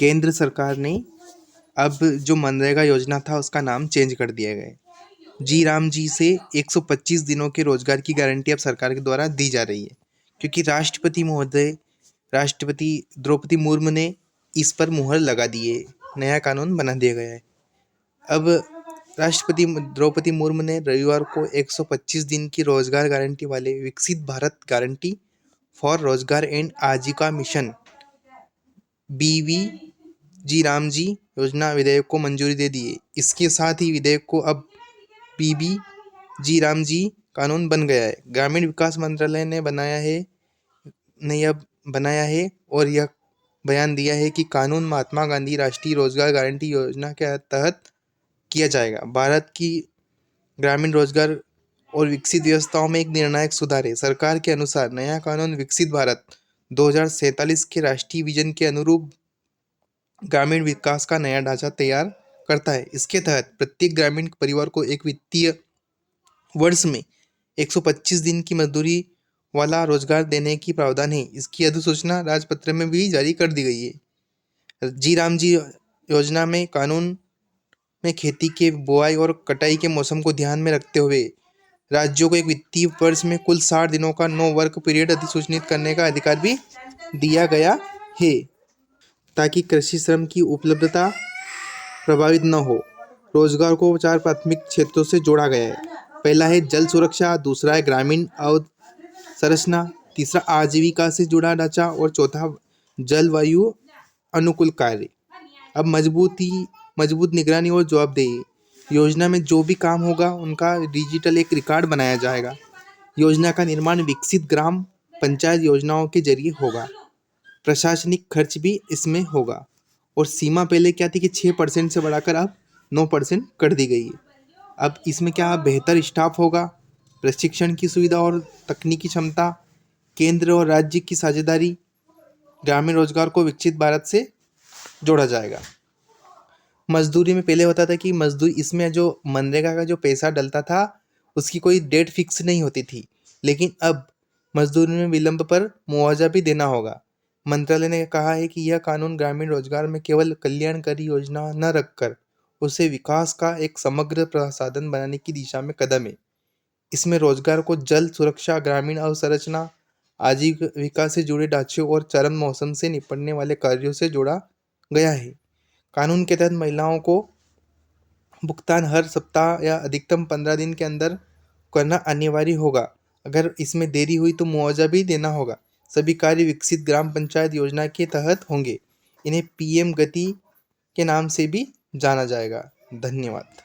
केंद्र सरकार ने अब जो मनरेगा योजना था उसका नाम चेंज कर दिया गया है। जी राम जी से 125 दिनों के रोजगार की गारंटी अब सरकार के द्वारा दी जा रही है, क्योंकि राष्ट्रपति द्रौपदी मुर्मू ने इस पर मुहर लगा दी है। नया कानून बना दिया गया है। अब राष्ट्रपति द्रौपदी मुर्मू ने रविवार को 125 दिन की रोजगार गारंटी वाले विकसित भारत गारंटी फॉर रोजगार एंड आजीविका मिशन बीवी जी राम जी योजना विधेयक को मंजूरी दे दी है। इसके साथ ही विधेयक को अब बीबी जी राम जी कानून बन गया है। ग्रामीण विकास मंत्रालय ने यह बनाया है और यह बयान दिया है कि कानून महात्मा गांधी राष्ट्रीय रोजगार गारंटी योजना के तहत किया जाएगा। भारत की ग्रामीण रोजगार और विकसित व्यवस्थाओं में एक निर्णायक सुधार है। सरकार के अनुसार नया कानून विकसित भारत 2047 के राष्ट्रीय विजन के अनुरूप ग्रामीण विकास का नया ढांचा तैयार करता है। इसके तहत प्रत्येक ग्रामीण परिवार को एक वित्तीय वर्ष में 125 दिन की मजदूरी वाला रोजगार देने की प्रावधान है। इसकी अधिसूचना राजपत्र में भी जारी कर दी गई है। जी राम जी योजना में कानून में खेती के बुआई और कटाई के मौसम को ध्यान में रखते हुए राज्यों को एक वित्तीय वर्ष में कुल 60 दिनों का नो वर्क पीरियड अधिसूचित करने का अधिकार भी दिया गया है, ताकि कृषि श्रम की उपलब्धता प्रभावित न हो। रोजगार को 4 प्राथमिक क्षेत्रों से जोड़ा गया है। पहला है जल सुरक्षा, दूसरा है ग्रामीण अवसंरचना, तीसरा आजीविका से जुड़ा ढांचा और चौथा जलवायु अनुकूल कार्य। अब मजबूत निगरानी और जवाबदेही। योजना में जो भी काम होगा उनका डिजिटल एक रिकॉर्ड बनाया जाएगा। योजना का निर्माण विकसित ग्राम पंचायत योजनाओं के जरिए होगा। प्रशासनिक खर्च भी इसमें होगा। और सीमा पहले क्या थी कि 6% से बढ़ाकर अब 9% कर दी गई है। अब इसमें क्या बेहतर स्टाफ होगा, प्रशिक्षण की सुविधा और तकनीकी क्षमता, केंद्र और राज्य की साझेदारी, ग्रामीण रोजगार को विकसित भारत से जोड़ा जाएगा। मजदूरी में पहले होता था कि मजदूरी इसमें जो मनरेगा का जो पैसा डलता था उसकी कोई डेट फिक्स नहीं होती थी, लेकिन अब मजदूरी में विलंब पर मुआवजा भी देना होगा। मंत्रालय ने कहा है कि यह कानून ग्रामीण रोजगार में केवल कल्याणकारी योजना न रखकर उसे विकास का एक समग्र साधन बनाने की दिशा में कदम है। इसमें रोजगार को जल सुरक्षा, ग्रामीण अवसंरचना, आजीविका से जुड़े ढांचे और चरम मौसम से निपटने वाले कार्यों से जोड़ा गया है। कानून के तहत महिलाओं को भुगतान हर सप्ताह या अधिकतम 15 दिन के अंदर करना अनिवार्य होगा। अगर इसमें देरी हुई तो मुआवजा भी देना होगा। सभी कार्य विकसित ग्राम पंचायत योजना के तहत होंगे। इन्हें पीएम गति के नाम से भी जाना जाएगा। धन्यवाद।